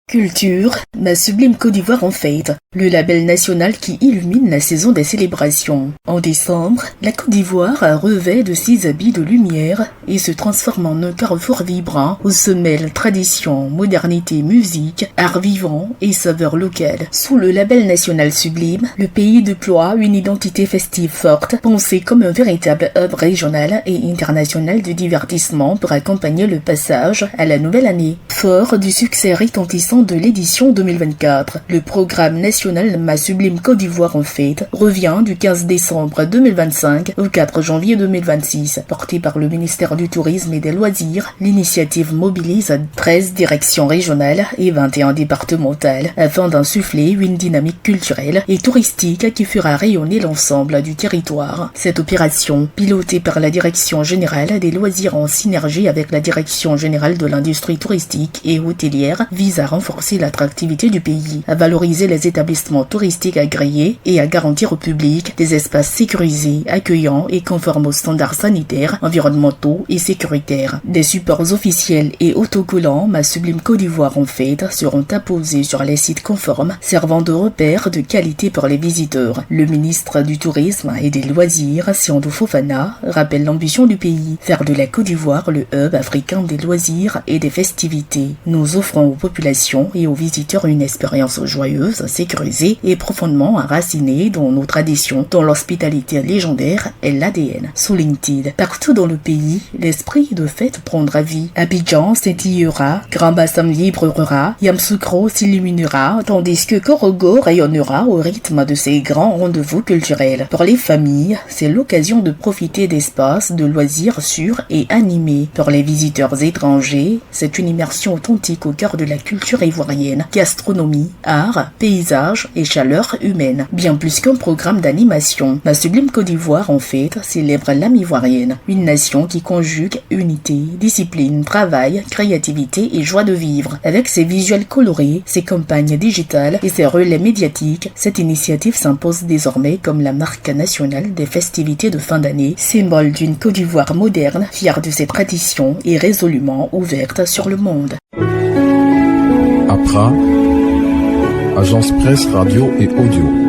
Culture, ma sublime Côte d'Ivoire en fête, le label national qui illumine la saison des célébrations. En décembre, la Côte d'Ivoire revêt de ses habits de lumière et se transforme en un carrefour vibrant où se mêlent tradition, modernité, musique, art vivant et saveurs locales. Sous le label national sublime, le pays déploie une identité festive forte, pensée comme un véritable hub régional et international de divertissement pour accompagner le passage à la nouvelle année. Fort du succès retentissant de l'édition 2024, le programme national Ma Sublime Côte d'Ivoire en fête revient du 15 décembre 2025 au 4 janvier 2026. Porté par le ministère du Tourisme et des Loisirs, l'initiative mobilise 13 directions régionales et 21 départementales afin d'insuffler une dynamique culturelle et touristique qui fera rayonner l'ensemble du territoire. Cette opération, pilotée par la Direction générale des loisirs en synergie avec la Direction générale de l'industrie touristique et hôtelière, vise à renforcer l'attractivité du pays, à valoriser les établissements touristiques agréés et à garantir au public des espaces sécurisés, accueillants et conformes aux standards sanitaires, environnementaux et sécuritaires. Des supports officiels et autocollants Ma Sublime Côte d'Ivoire en fête seront apposés sur les sites conformes, servant de repères de qualité pour les visiteurs. Le ministre du Tourisme et des Loisirs, Siandou Fofana, rappelle l'ambition du pays, faire de la Côte d'Ivoire le hub africain des loisirs et des festivités. Nous offrons aux populations et aux visiteurs une expérience joyeuse, sécurisée et profondément enracinée dans nos traditions, dont l'hospitalité légendaire est l'ADN. Souligne-t-il. Partout dans le pays, l'esprit de fête prendra vie. Abidjan scintillera, Grand Bassam vibrera, Yamoussoukro s'illuminera, tandis que Korogo rayonnera au rythme de ces grands rendez-vous culturels. Pour les familles, c'est l'occasion de profiter d'espaces de loisirs sûrs et animés. Pour les visiteurs étrangers, c'est une immersion authentique au cœur de la culture ivoirienne, gastronomie, art, paysage et chaleur humaine. Bien plus qu'un programme d'animation, Ma Sublime Côte d'Ivoire en fête célèbre l'âme ivoirienne, une nation qui conjugue unité, discipline, travail, créativité et joie de vivre. Avec ses visuels colorés, ses campagnes digitales et ses relais médiatiques, cette initiative s'impose désormais comme la marque nationale des festivités de fin d'année, symbole d'une Côte d'Ivoire moderne, fière de ses traditions et résolument ouverte sur le monde. APRA, Agence Presse Radio et Audio.